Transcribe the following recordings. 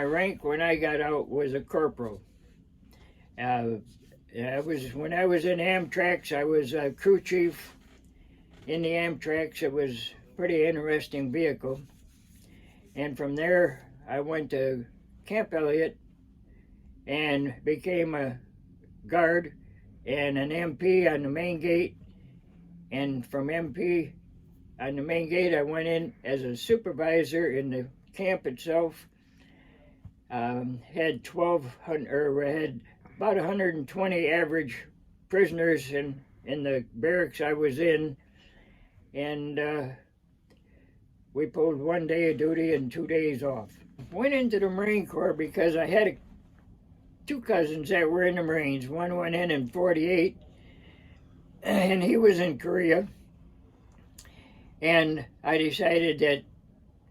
My rank when I got out was a corporal. When I was in Amtracs, I was a crew chief in the Amtracs. It was a pretty interesting vehicle. And from there, I went to Camp Elliot and became a guard and an MP on the main gate. And from MP on the main gate, I went in as a supervisor in the camp itself. Had about 120 average prisoners in the barracks I was in, and we pulled 1 day of duty and 2 days off. Went into the Marine Corps because I had two cousins that were in the Marines. One went in 48, and he was in Korea. And I decided that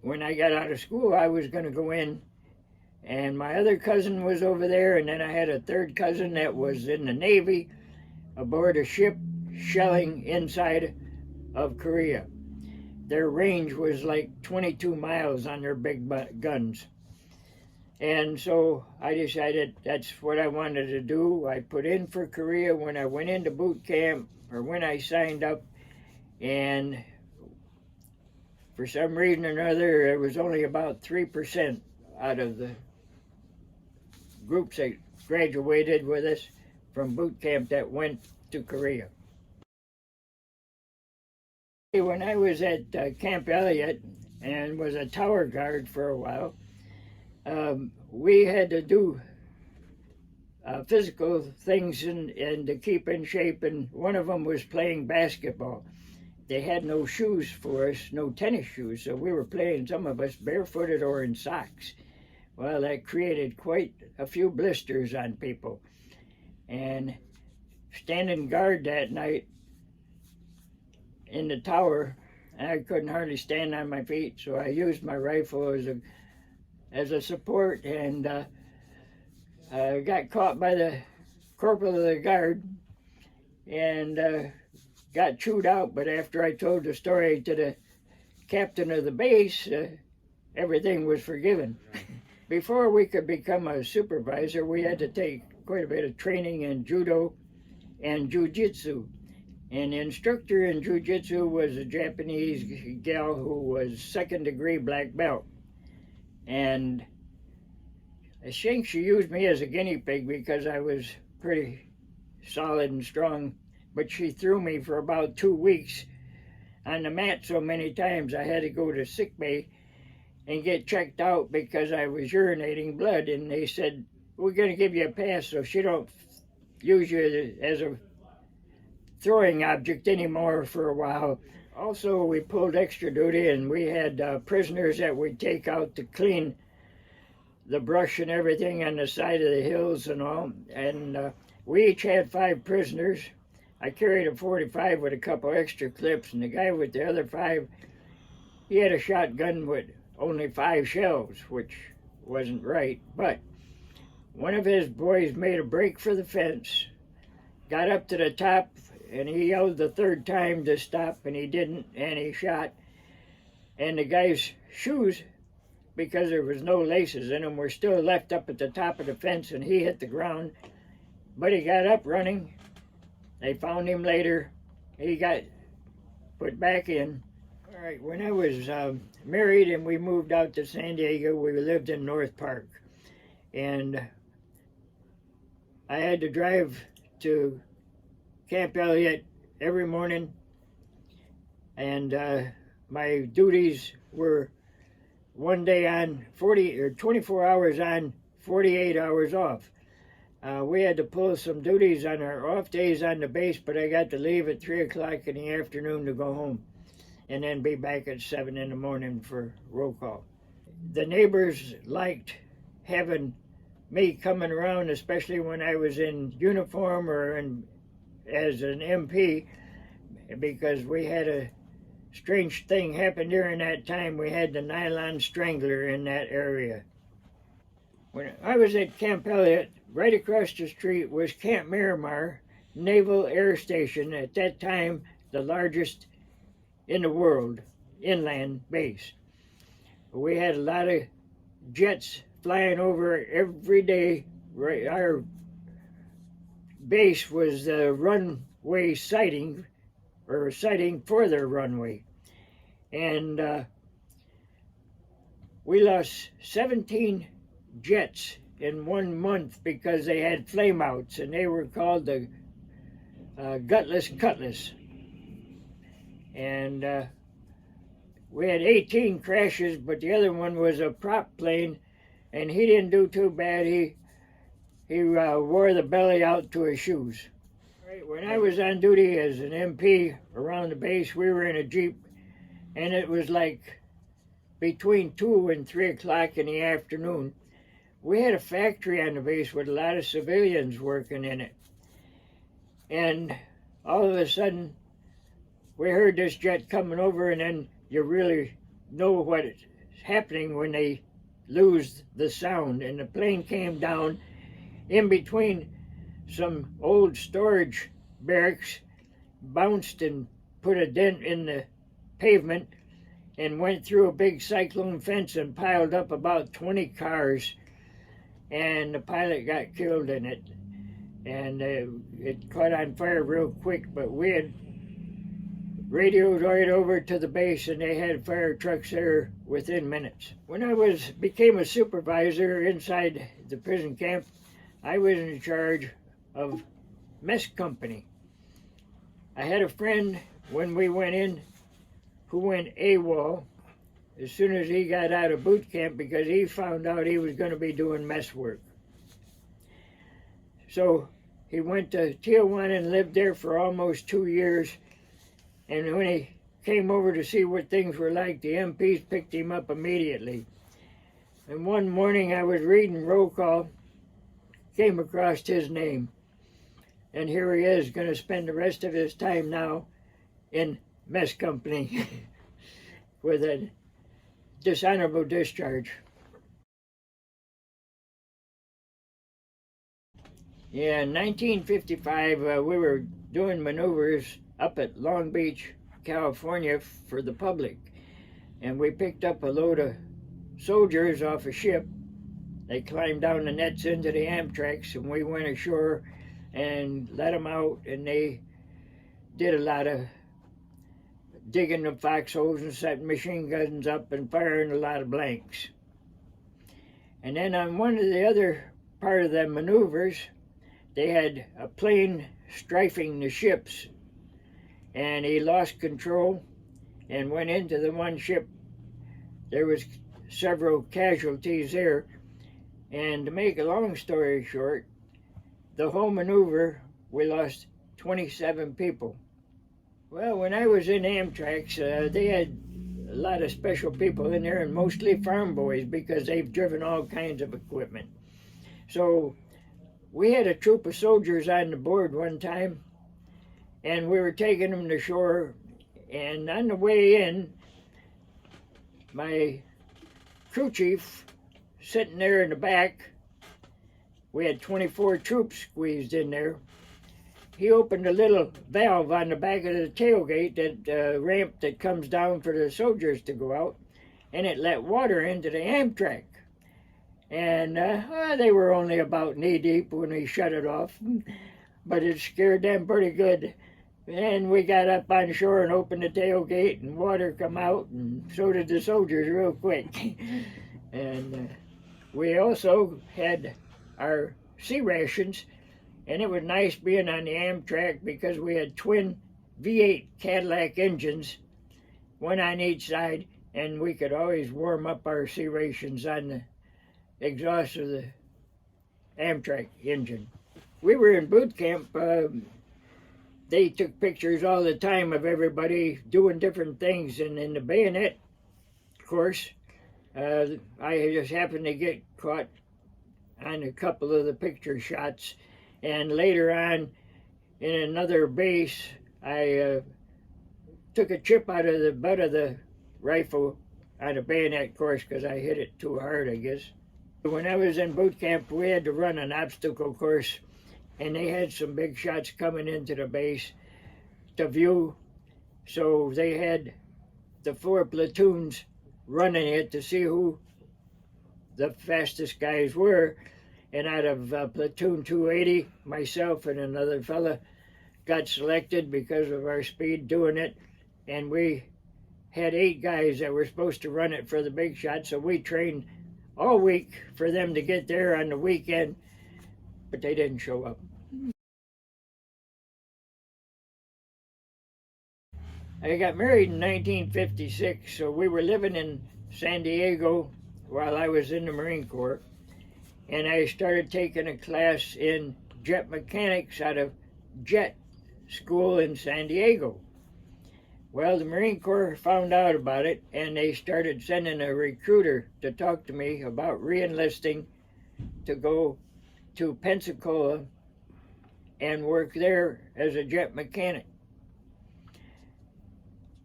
when I got out of school, I was going to go in. And my other cousin was over there, and then I had a third cousin that was in the Navy aboard a ship shelling inside of Korea. Their range was like 22 miles on their big guns. And so I decided that's what I wanted to do. I put in for Korea when I went into boot camp, or when I signed up, and for some reason or another, it was only about 3% out of the groups that graduated with us from boot camp that went to Korea. When I was at Camp Elliot and was a tower guard for a while, we had to do physical things and to keep in shape, and one of them was playing basketball. They had no shoes for us, no tennis shoes, so we were playing, some of us, barefooted or in socks. Well, that created quite a few blisters on people. And standing guard that night in the tower, I couldn't hardly stand on my feet, so I used my rifle as a support, and I got caught by the corporal of the guard and got chewed out. But after I told the story to the captain of the base, everything was forgiven. Before we could become a supervisor, we had to take quite a bit of training in judo and jiu-jitsu. And the instructor in jiu-jitsu was a Japanese gal who was second-degree black belt. And I think she used me as a guinea pig because I was pretty solid and strong, but she threw me for about 2 weeks on the mat so many times I had to go to sick bay and get checked out because I was urinating blood, and they said, we're going to give you a pass so she don't use you as a throwing object anymore for a while. Also, we pulled extra duty, and we had prisoners that we'd take out to clean the brush and everything on the side of the hills and all, and we each had 5 prisoners. I carried a 45 with a couple extra clips, and the guy with the other 5, he had a shotgun with only 5 shells, which wasn't right. But one of his boys made a break for the fence, got up to the top, and he yelled the 3rd time to stop, and he didn't, and he shot. And the guy's shoes, because there was no laces in them, were still left up at the top of the fence, and he hit the ground. But he got up running. They found him later. He got put back in. All right, when I was married and we moved out to San Diego, we lived in North Park. And I had to drive to Camp Elliot every morning. And my duties were 1 day on, 24 hours on, 48 hours off. We had to pull some duties on our off days on the base, but I got to leave at 3 o'clock in the afternoon to go home and then be back at 7 in the morning for roll call. The neighbors liked having me coming around, especially when I was in uniform or as an MP, because we had a strange thing happen during that time. We had the nylon strangler in that area. When I was at Camp Elliot, right across the street was Camp Miramar Naval Air Station, at that time the largest in the world inland base. We had a lot of jets flying over every day. Right, our base was the runway sighting, or sighting for their runway. And we lost 17 jets in 1 month because they had flameouts, and they were called the Gutless Cutlass. And we had 18 crashes, but the other one was a prop plane, and he didn't do too bad. He wore the belly out to his shoes. Right, when I was on duty as an MP around the base, we were in a Jeep, and it was like between 2 and 3 o'clock in the afternoon. We had a factory on the base with a lot of civilians working in it. And all of a sudden, we heard this jet coming over, and then you really know what is happening when they lose the sound. And the plane came down in between some old storage barracks, bounced and put a dent in the pavement, and went through a big cyclone fence and piled up about 20 cars. And the pilot got killed in it. And it caught on fire real quick, but we had radioed right over to the base, and they had fire trucks there within minutes. When I became a supervisor inside the prison camp, I was in charge of mess company. I had a friend when we went in who went AWOL as soon as he got out of boot camp because he found out he was going to be doing mess work. So he went to Tijuana and lived there for almost 2 years. And when he came over to see what things were like, the MPs picked him up immediately. And one morning I was reading roll call, came across his name. And here he is, going to spend the rest of his time now in mess company with a dishonorable discharge. Yeah, in 1955, we were doing maneuvers up at Long Beach, California for the public. And we picked up a load of soldiers off a ship. They climbed down the nets into the Amtracs, and we went ashore and let them out, and they did a lot of digging the foxholes and setting machine guns up and firing a lot of blanks. And then on one of the other part of the maneuvers, they had a plane strafing the ships, and he lost control and went into the one ship. There was several casualties there, and to make a long story short, the whole maneuver, we lost 27 people. Well, when I was in Amtracs, they had a lot of special people in there, and mostly farm boys because they've driven all kinds of equipment. So we had a troop of soldiers on the board one time, and we were taking them to shore, and on the way in, my crew chief sitting there in the back, we had 24 troops squeezed in there. He opened a little valve on the back of the tailgate, that ramp that comes down for the soldiers to go out, and it let water into the Amtrac. And they were only about knee-deep when we shut it off, but it scared them pretty good. And we got up on shore and opened the tailgate, and water come out, and so did the soldiers real quick. And we also had our sea rations, and it was nice being on the Amtrac because we had twin V8 Cadillac engines, one on each side, and we could always warm up our sea rations on the exhaust of the Amtrac engine. We were in boot camp. They took pictures all the time of everybody doing different things, and in the bayonet course, I just happened to get caught on a couple of the picture shots. And later on, in another base, I took a chip out of the butt of the rifle on a bayonet course because I hit it too hard, I guess. When I was in boot camp, we had to run an obstacle course, and they had some big shots coming into the base to view. So they had the 4 platoons running it to see who the fastest guys were. And out of platoon 280, myself and another fella got selected because of our speed doing it. And we had 8 guys that were supposed to run it for the big shot, so we trained all week for them to get there on the weekend, but they didn't show up. I got married in 1956, so we were living in San Diego while I was in the Marine Corps, and I started taking a class in jet mechanics out of jet school in San Diego. Well, the Marine Corps found out about it, and they started sending a recruiter to talk to me about re-enlisting to go to Pensacola and work there as a jet mechanic.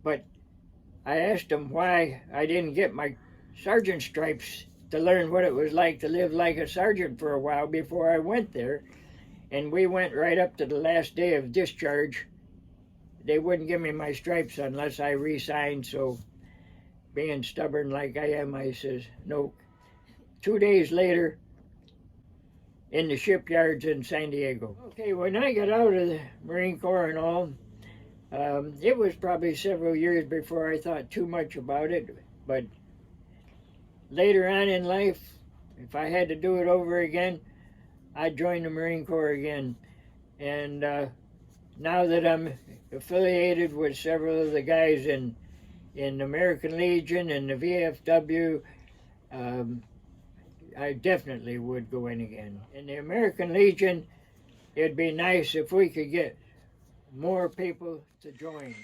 But I asked them why I didn't get my sergeant stripes to learn what it was like to live like a sergeant for a while before I went there. And we went right up to the last day of discharge. They wouldn't give me my stripes unless I re-signed, so being stubborn like I am, I says, no. 2 days later, in the shipyards in San Diego. Okay, when I got out of the Marine Corps and all, it was probably several years before I thought too much about it, but later on in life, if I had to do it over again, I'd join the Marine Corps again. And now that I'm affiliated with several of the guys in the American Legion and the VFW, I definitely would go in again. In the American Legion, it'd be nice if we could get more people to join.